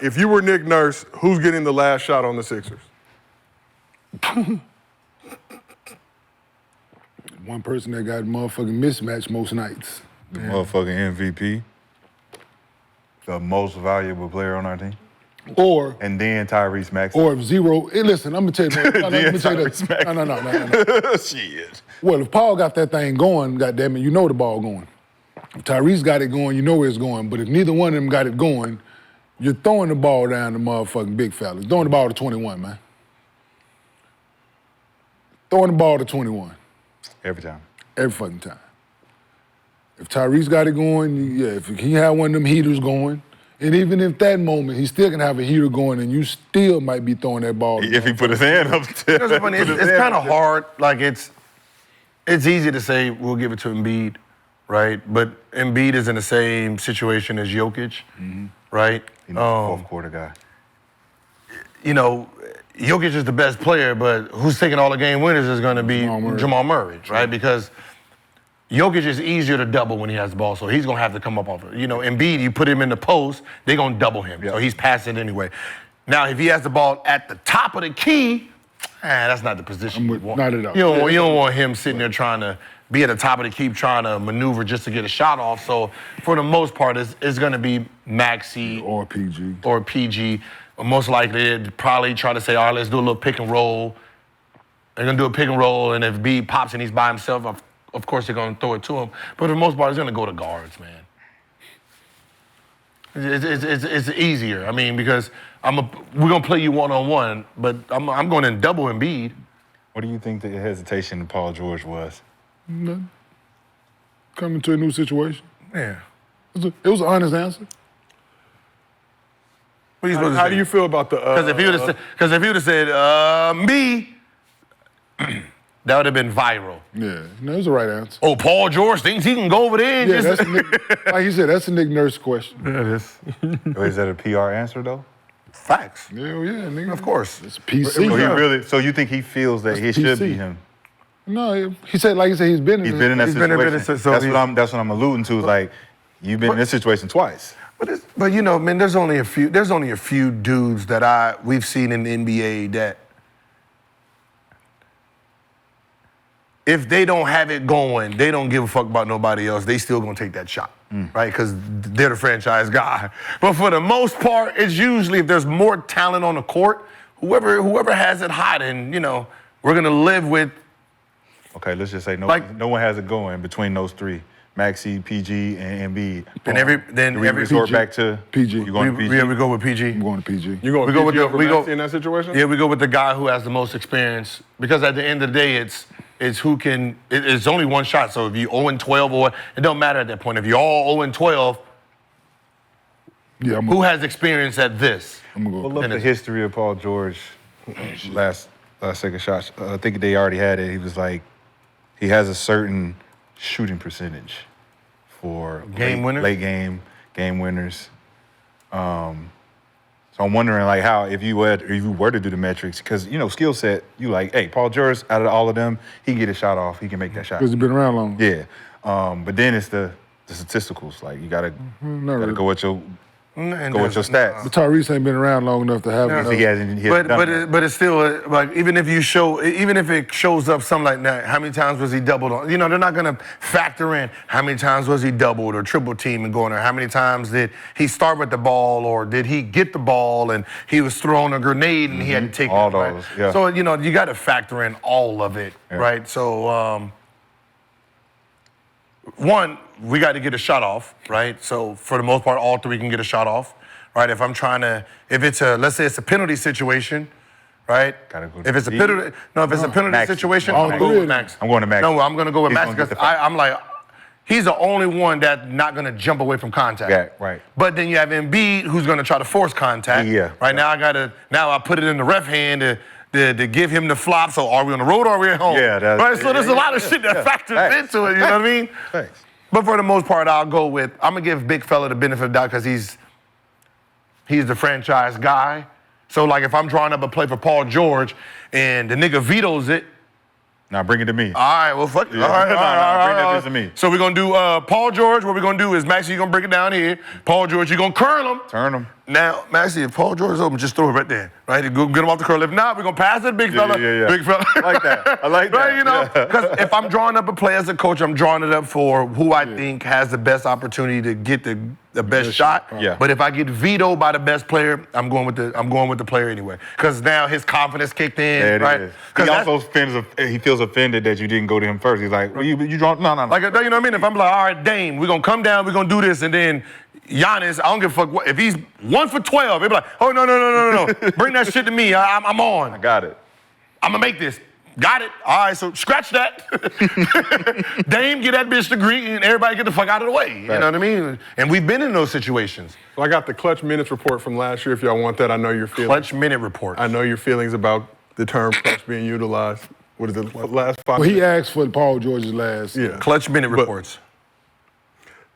If you were Nick Nurse, who's getting the last shot on the Sixers? One person that got motherfucking mismatch most nights. The motherfucking MVP. The most valuable player on our team. Or And then Tyrese Maxey. if zero. Hey, listen, I'm gonna tell you. Let me tell you Tyrese this. Maxey. No. Shit. Well, if Paul got that thing going, goddamn it, you know the ball going. If Tyrese got it going, you know where it's going. But if neither one of them got it going, you're throwing the ball down the motherfucking big fellas. Throwing the ball to 21, man. Throwing the ball to 21. Every time. Every fucking time. If Tyrese got it going, yeah, if he had one of them heaters going, and even if that moment, he still can have a heater going and you still might be throwing that ball. If he put his hand up there. You know, funny, it's kind of hard. Like, it's easy to say we'll give it to Embiid, right? But Embiid is in the same situation as Jokic, right? He's the fourth quarter guy. You know, Jokic is the best player, but who's taking all the game winners is going to be Jamal Murray, right? Because Jokic is easier to double when he has the ball, so he's going to have to come up off it. You know, Embiid, you put him in the post, they're going to double him, so he's passing anyway. Now, if he has the ball at the top of the key, that's not the position you want. Not at all. You don't want him sitting there trying to be at the top of the key, trying to maneuver just to get a shot off. So for the most part, it's going to be Maxey Or PG. or PG. Most likely, they'd probably try to say, all right, let's do a little pick and roll. They're going to do a pick and roll, and if B pops and he's by himself, of course they're going to throw it to him. But for the most part, it's going to go to guards, man. It's easier. I mean, because we're going to play you one-on-one, but I'm going to double Embiid. What do you think the hesitation of Paul George was? Nothing. Coming to a new situation. Yeah. It was an honest answer. What are you supposed to How say? do you feel about the? Because if he would have said, me, that would have been viral. Yeah, no, it was the right answer. Oh, Paul George thinks he can go over there and Yeah, just... that's Nick, like you said, that's a Nick Nurse question. Yeah, it is. Is that a PR answer though? Facts. Hell yeah, nigga. Of course. It's PC. So you think he feels that he should be him? No, he said, like he said, he's been in That situation. So that's what I'm alluding to. Like, you've been in this situation twice. But you know, man, there's only a few dudes that we've seen in the NBA that if they don't have it going, they don't give a fuck about nobody else. They still gonna take that shot, right? Because they're the franchise guy. But for the most part, it's usually if there's more talent on the court, whoever has it hot, and you know, we're gonna live with. Okay, let's just say no one has it going between those three. Maxey, PG, and Embiid. Then we resort back to PG. You going to PG? Yeah, we go with PG. I'm going to PG. You going we to go PG over in that situation? Yeah, we go with the guy who has the most experience because at the end of the day, it's who can. It's only one shot. So if you 0-12 or it don't matter at that point. If you're all 0-12, who has experience at this? I'm gonna go. Well, look at the history of Paul George. Last second shot. I think they already had it. He was like, he has a certain shooting percentage for late game winners. So I'm wondering like how if you were to do the metrics, because you know skill set, you like, hey, Paul George out of all of them, he can get a shot off, he can make that shot. Because he's been around long. Yeah, but then it's the statisticals. Like you gotta go with your stats. But Tyrese ain't been around long enough to have He hasn't done that. But it's still like even if it shows up something like that, how many times was he doubled on? You know, they're not gonna factor in how many times was he doubled or triple team and going there. How many times did he start with the ball or did he get the ball and he was throwing a grenade and he had to take all it, those. right? Yeah. So you know you got to factor in all of it, right? So one, we got to get a shot off, right? So for the most part, all three can get a shot off, right? If let's say it's a penalty situation, right? Gotta go If it's a penalty situation, I'm gonna go with Max. I'm going to Max. No, I'm gonna go with He's Max gonna get because the foul. I'm like, he's the only one that's not gonna jump away from contact. Yeah, right. But then you have Embiid who's gonna try to force contact. Yeah. Right now I put it in the ref hand to give him the flop. So are we on the road or are we at home? Yeah, right. So there's a lot of shit that factors into it. You know what I mean? Thanks. But for the most part, I'm gonna give big fella the benefit of the doubt because he's the franchise guy. So like if I'm drawing up a play for Paul George and the nigga vetoes it. Now bring it to me. All right, well fuck it. Yeah. All right, Bring that bitch to me. So we're gonna do Paul George. What we're gonna do is Maxey, you gonna break it down here. Paul George, you gonna curl him. Turn him. Now, Maxey, if Paul George is open, just throw it right there, right? Go get him off the curl. If not, we're gonna pass it, big fella. Yeah. Big fella. I like that. I like that. Right, you know, because if I'm drawing up a play as a coach, I'm drawing it up for who I think has the best opportunity to get the best shot. Yeah. But if I get vetoed by the best player, I'm going with the player anyway. Because now his confidence kicked in, Yeah, it right? is. Because He also feels offended that you didn't go to him first. He's like, well, you draw, no. like, you know what I mean? If I'm like, all right, Dame, we're gonna come down, we're gonna do this, and then Giannis, I don't give a fuck what, if he's 1 for 12, he'll be like, oh, no. Bring that shit to me. I'm on. I got it. I'm gonna make this. Got it. All right, so scratch that. Dame, get that bitch degree, and everybody get the fuck out of the way. You know what I mean? And we've been in those situations. Well, I got the clutch minutes report from last year. If y'all want that, I know your feelings. Clutch minute report. I know your feelings about the term clutch being utilized. What is it? Last 5 Well, he minutes? asked for Paul George's last. Yeah. Clutch minute reports.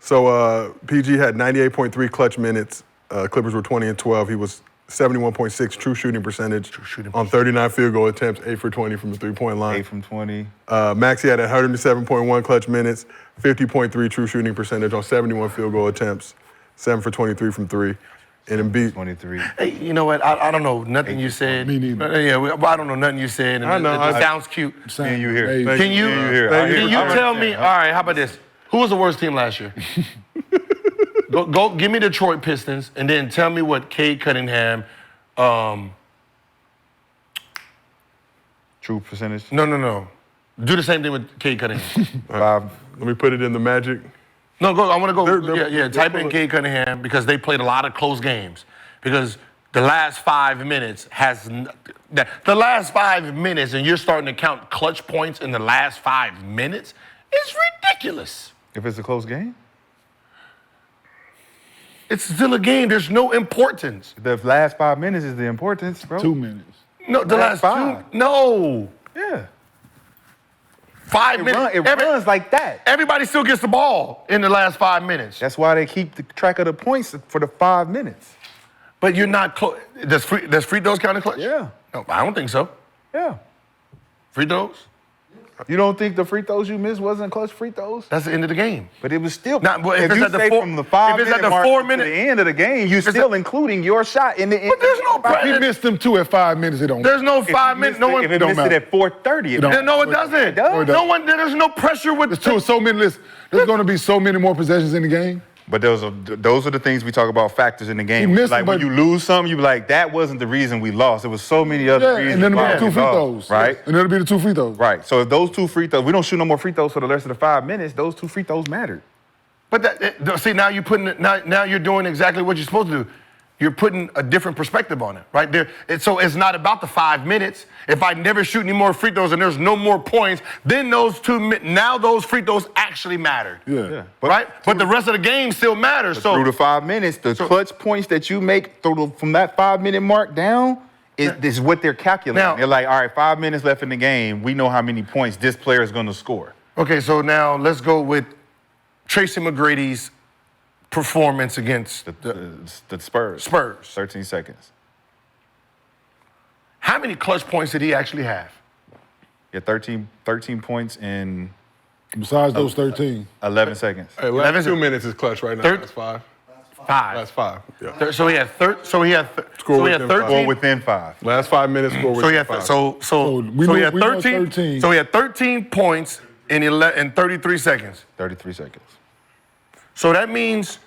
So PG had 98.3 clutch minutes. Clippers were 20 and 12. He was 71.6 true shooting percentage on 39 field goal attempts, 8 for 20 from the three-point line. 8 from 20. Maxey had 107.1 clutch minutes, 50.3 true shooting percentage on 71 field goal attempts, 7 for 23 from three. And Embiid, 23. Hey, you know what? I don't know nothing you said. Me neither. I don't know nothing you said. And I know. It sounds cute. Same. And you here. Hey, Thank Can you, can you tell me, all right, how about this? Who was the worst team last year? Go give me Detroit Pistons, and then tell me what Cade Cunningham, True percentage. no. Do the same thing with Cade Cunningham. 5. let me put it in the Magic. No, go. I want to go. They're Type in Cade Cunningham because they played a lot of close games. Because the last 5 minutes the last 5 minutes, and you're starting to count clutch points in the last 5 minutes, is ridiculous. If it's a close game? It's still a game. There's no importance. The last 5 minutes is the importance, bro. 2 minutes. No, the last Last 5. No. Yeah. 5 minutes. It runs like that. Everybody still gets the ball in the last 5 minutes. That's why they keep the track of the points for the 5 minutes. But you're not close. Does free throws count in clutch? Yeah. No, I don't think so. Yeah. Free throws? You don't think the free throws you missed wasn't clutch free throws? That's the end of the game. But it was still. Not- but if if it's you at the say four- from the 5 if it's at minute the mark 4 to minute- the end of the game, you're still including your shot in the end. But there's no If pressure. he missed them 2 at 5 minutes, it don't. There's no 5 minutes. No one. If it don't missed it matter. at 4:30, it don't. don't. No, it doesn't. It does. No one. There's no pressure with. There's so many. Listen, there's going to be so many more possessions in the game. But those are the things we talk about, factors in the game. He missed Like it, when but- you lose something, you be like, that wasn't the reason we lost. There was so many other Yeah, reasons and then why it'll be we the 2 free lost, throws. right? And it'll be the 2 free throws. Right. So if those 2 free throws, we don't shoot no more free throws for the rest of the 5 minutes, those 2 free throws mattered. But see, now you're putting it. Now you're doing exactly what you're supposed to do. You're putting a different perspective on it, right there. So it's not about the 5 minutes. If I never shoot any more free throws and there's no more points, then those free throws actually mattered. Yeah. Right? But the rest of the game still matters. So Through the 5 minutes, the clutch points that you make from that 5 minute mark down is what they're calculating. Now- They're like, all right, 5 minutes left in the game. We know how many points this player is going to score. okay, so now let's go with Tracy McGrady's performance against The Spurs. Spurs. 13 seconds. How many clutch points did he actually have? Yeah, 13 points in Besides those 13. 11 seconds. Hey, last 2 minutes is clutch right now. Third- That's 5. 5. Last 5. Yeah. So he had Score within 5. 13. Or within 5. Last 5 minutes score So with he had 5. we he know- had we know 13. 13. So he had 13 points in 33 seconds. 33 seconds. So that means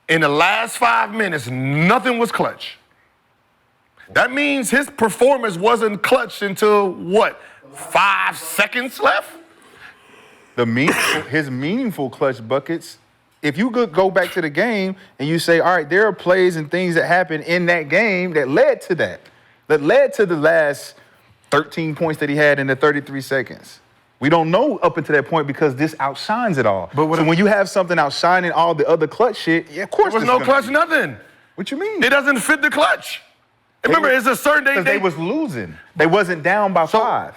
in the last 5 minutes, nothing was clutch. That means his performance wasn't clutch until what? 5 seconds left? His meaningful clutch buckets, if you could go back to the game and you say, all right, there are plays and things that happened in that game that led to that led to the last 13 points that he had in the 33 seconds. We don't know up until that point because this outshines it all. But so when you have something outshining all the other clutch shit, yeah, of course There was it's no gonna clutch, be. nothing. What you mean? It doesn't fit the clutch. Remember, it's a certain Because they was losing. They wasn't down by 5.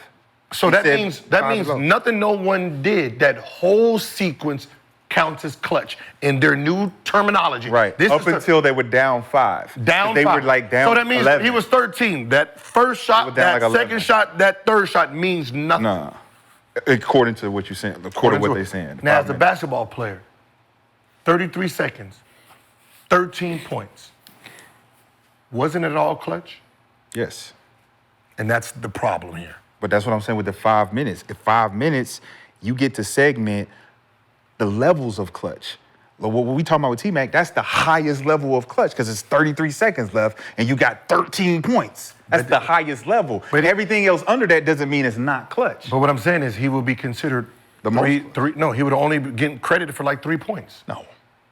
So He that said means 5 to go. nothing no one did. That whole sequence counts as clutch in their new terminology. Right. This Up is the- until they were down 5. down They 5. were like down So that means 11. he was 13. That first shot, They were down that like 11. second shot, that third shot means nothing. Nah. According to what you're saying, according to what they're saying. Now, 5 as a minutes. basketball player, 33 seconds, 13 points. wasn't it all clutch? Yes. And that's the problem here. But that's what I'm saying with the 5 minutes. In 5 minutes, you get to segment the levels of clutch. What we talking about with T-Mac, that's the highest level of clutch because it's 33 seconds left and you got 13 points. That's the highest level. But everything else under that doesn't mean it's not clutch. But what I'm saying is he will be considered no, he would only be getting credited for like 3 points. No.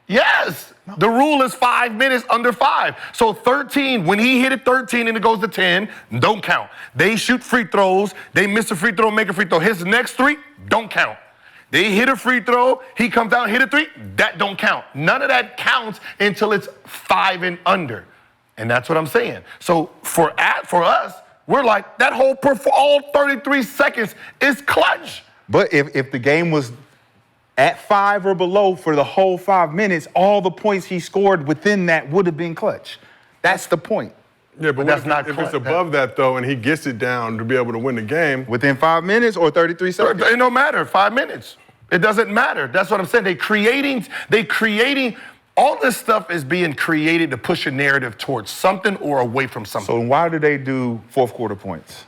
Yes. No. The rule is 5 minutes under 5. So 13, when he hit it 13 and it goes to 10, don't count. They shoot free throws. They miss a free throw, make a free throw. His next 3, don't count. They hit a free throw, he comes out, hit a 3, that don't count. None of that counts until it's 5 and under. And that's what I'm saying. So for us, we're like, that whole all 33 seconds is clutch. But if the game was at 5 or below for the whole 5 minutes, all the points he scored within that would have been clutch. That's the point. Yeah, but that's not if clutch. it's above that, though, and he gets it down to be able to win the game. Within 5 minutes or 33 seconds? It don't matter, 5 minutes. It doesn't matter. That's what I'm saying. They creating, all this stuff is being created to push a narrative towards something or away from something. So why do they do fourth quarter points?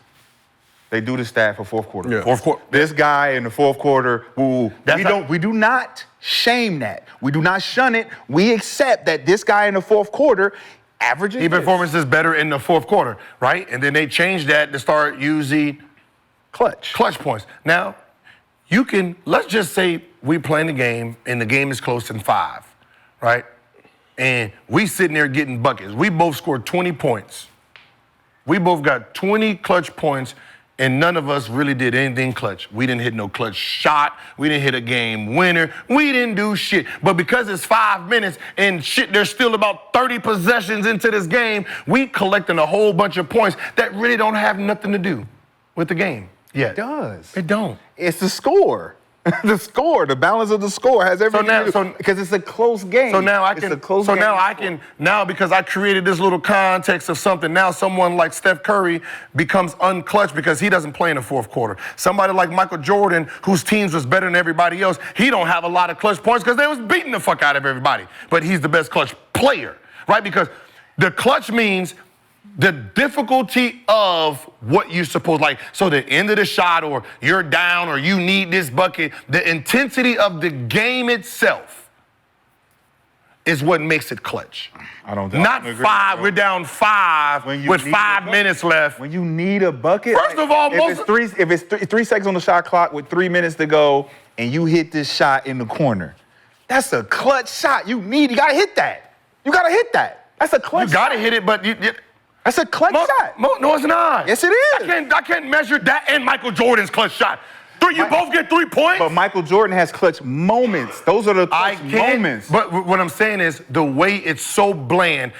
They do the stat for fourth quarter. Yeah. Fourth quarter. This guy in the fourth quarter, we do not shame that. We do not shun it. We accept that this guy in the fourth quarter averages. His performance is better in the fourth quarter, right? And then they changed that to start using clutch points. Now, let's just say we playing the game and the game is close in 5, right? And we sitting there getting buckets. We both scored 20 points. We both got 20 clutch points, and none of us really did anything clutch. We didn't hit no clutch shot. We didn't hit a game winner. We didn't do shit. But because it's 5 minutes and shit, there's still about 30 possessions into this game, we collecting a whole bunch of points that really don't have nothing to do with the game yet. It does. It don't. It's the score. The balance of the score has everything to do because it's a close game. So now now because I created this little context of something, now someone like Steph Curry becomes unclutch because he doesn't play in the fourth quarter. Somebody like Michael Jordan, whose teams was better than everybody else, he don't have a lot of clutch points because they was beating the fuck out of everybody. But he's the best clutch player, right? Because the clutch means the difficulty of what you're supposed, like, so the end of the shot or you're down or you need this bucket, the intensity of the game itself is what makes it clutch. I don't Not agree, 5, bro. we're down 5 with 5 minutes left. When you need a bucket, First of all, if it's 3 seconds on the shot clock with 3 minutes to go and you hit this shot in the corner, that's a clutch shot. You gotta hit that. You gotta hit that. That's a clutch You gotta shot. hit it, but That's a clutch shot. No, it's not. Yes, it is. I can't measure that and Michael Jordan's clutch shot. You both get 3 points? But Michael Jordan has clutch moments. Those are the clutch moments. But what I'm saying is the way it's so bland,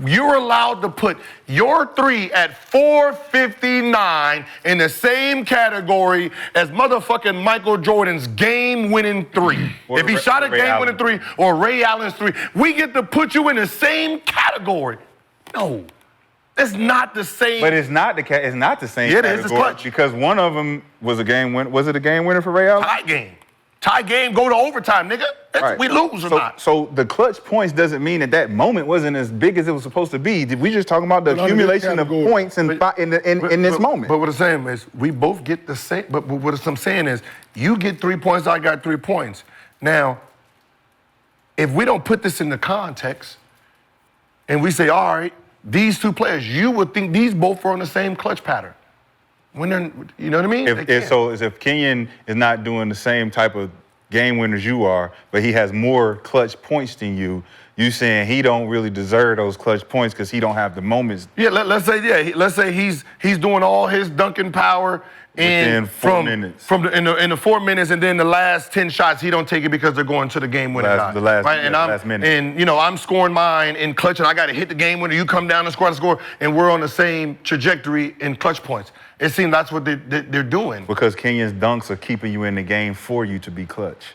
you're allowed to put your 3 at 459 in the same category as motherfucking Michael Jordan's game-winning 3. If he shot a game-winning 3 or Ray Allen's 3, we get to put you in the same category. No, it's not the same. But it's not the same. Yeah, it is. It's clutch because one of them was a game win. Was it a game winner for Ray Allen? Tie game. Go to overtime, nigga. Right. We lose or not. So the clutch points doesn't mean that moment wasn't as big as it was supposed to be. We just talking about the accumulation of points in this moment. But what I'm saying is we both get the same. But what I'm saying is you get 3 points, I got 3 points. Now, if we don't put this into context, and we say, all right, these 2 players, you would think these both are on the same clutch pattern. When they're, you know what I mean? If Kenyon is not doing the same type of game winners you are, but he has more clutch points than you saying he don't really deserve those clutch points because he don't have the moments. Yeah, let's say he's doing all his dunking power in 4 minutes. In the 4 minutes, and then the last 10 shots he don't take it because they're going to the game winner. Last minute. And I'm scoring mine in clutch, and I got to hit the game winner. You come down and score, and we're on the same trajectory in clutch points. It seems that's what they're doing. Because Kenyon's dunks are keeping you in the game for you to be clutch.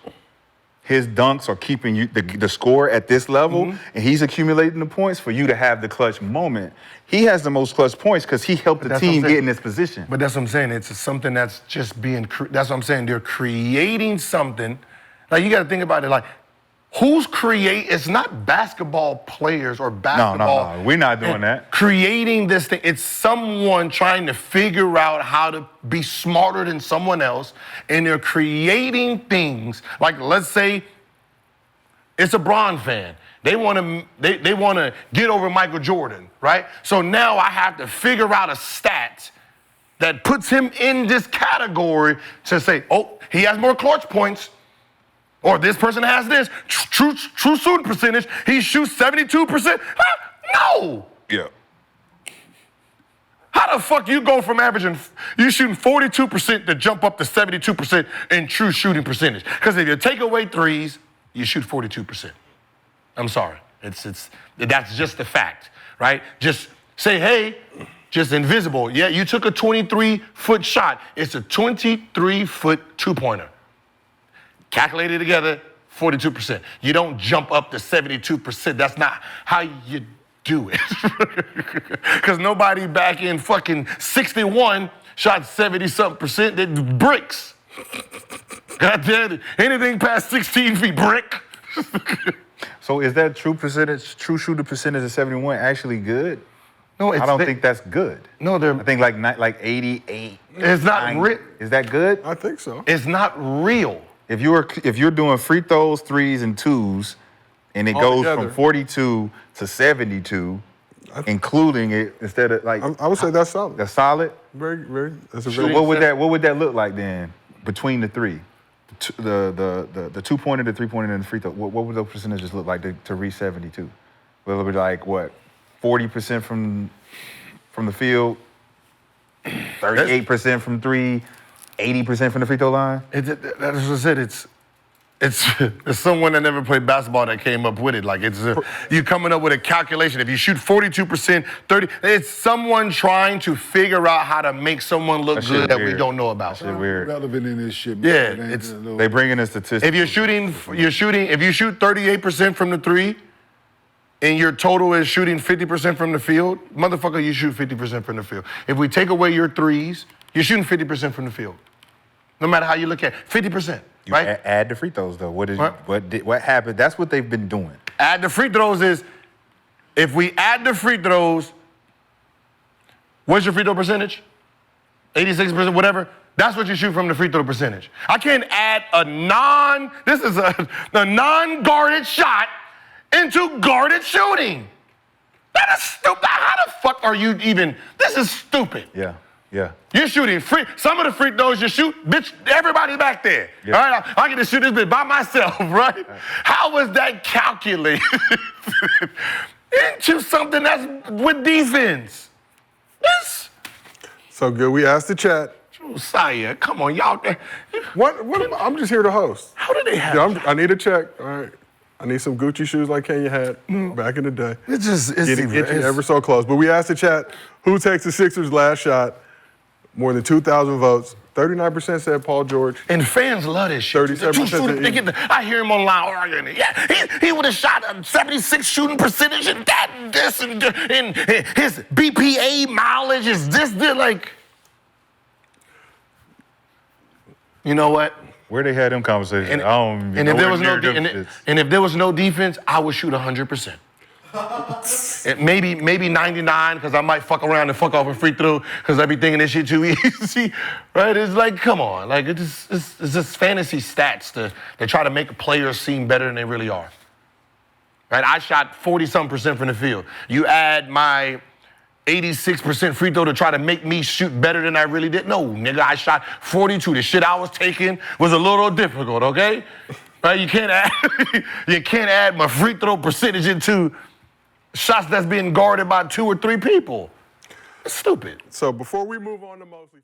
His dunks are keeping you the score at this level, and he's accumulating the points for you to have the clutch moment. He has the most clutch points because he helped the team get in this position. But that's what I'm saying. It's something that's just being. That's what I'm saying. They're creating something. Like you got to think about it. Like It's not basketball players or basketball. No. We're not doing that. Creating this thing. It's someone trying to figure out how to be smarter than someone else, and they're creating things. Like, let's say it's a Bron fan. They want to get over Michael Jordan, right? So now I have to figure out a stat that puts him in this category to say, oh, he has more clutch points. Or this person has this true shooting percentage. He shoots 72%. No. Yeah. How the fuck you go from you shooting 42% to jump up to 72% in true shooting percentage? Because if you take away threes, you shoot 42%. I'm sorry. That's just the fact, right? Just say, hey, just invisible. Yeah, you took a 23-foot shot. It's a 23-foot two-pointer. Calculated together, 42%. You don't jump up to 72%. That's not how you do it. Because nobody back in fucking 61 shot 70-something%. They bricks. God damn it. Anything past 16 feet, brick. So is that true shooter percentage of 71 actually good? No, I don't think that's good. No, I think like 88. It's not real. Is that good? I think so. It's not real. If you're doing free throws, threes, and twos, and it goes from 42 to 72, including it instead of like I would say that's solid. That's solid. Very, very. That's a So very. what would that look like then between the three, the 2-pointer, the 3-pointer, and the free throw? What would those percentages look like to reach 72? Will it be like what, 40% from the field, 38% from three, 80% from the free throw line? That's what I said. It's someone that never played basketball that came up with it. Like you coming up with a calculation. If you shoot 42%, 30, it's someone trying to figure out how to make someone look good that we don't know about. That shit weird. Relevant in this shit, man. Yeah, they bring in a statistic. if you shoot 38% from the three, and your total is shooting 50% from the field, motherfucker, you shoot 50% from the field. If we take away your threes, you're shooting 50% from the field. No matter how you look at it, 50%, right? Add the free throws though. What happened? That's what they've been doing. Add the free throws is, if we add the free throws, what's your free throw percentage? 86%, whatever. That's what you shoot from the free throw percentage. I can't add a non-guarded shot into guarded shooting. That is stupid. How the fuck are you even? This is stupid. Yeah. You're shooting some of the free throws you shoot, bitch, everybody back there. Yeah. All right, I get to shoot this bitch by myself, right? How was that calculated into something that's with defense? This. So good. We asked the chat. Josiah, come on, y'all. I'm just here to host. How did they have I need a check. All right. I need some Gucci shoes like Kenya had back in the day. It's getting ever so close. But we asked the chat, who takes the Sixers' last shot? More than 2,000 votes. 39% said Paul George. And fans love this shit. 37%. I hear him online arguing. Yeah, he would have shot a 76 shooting percentage and that, and this, and his BPA mileage is this, like. You know what? Where they had them conversations, and if there was no defense, I would shoot 100%. maybe 99, because I might fuck around and fuck off a free throw because I be thinking this shit too easy, right? It's like, come on, like it's just fantasy stats to try to make players seem better than they really are, right? I shot 40-something% from the field. You add my 86% free throw to try to make me shoot better than I really did. No, nigga, I shot 42. The shit I was taking was a little difficult, okay? Right? You can't add my free throw percentage into shots that's being guarded by 2 or 3 people. It's stupid. So before we move on to mostly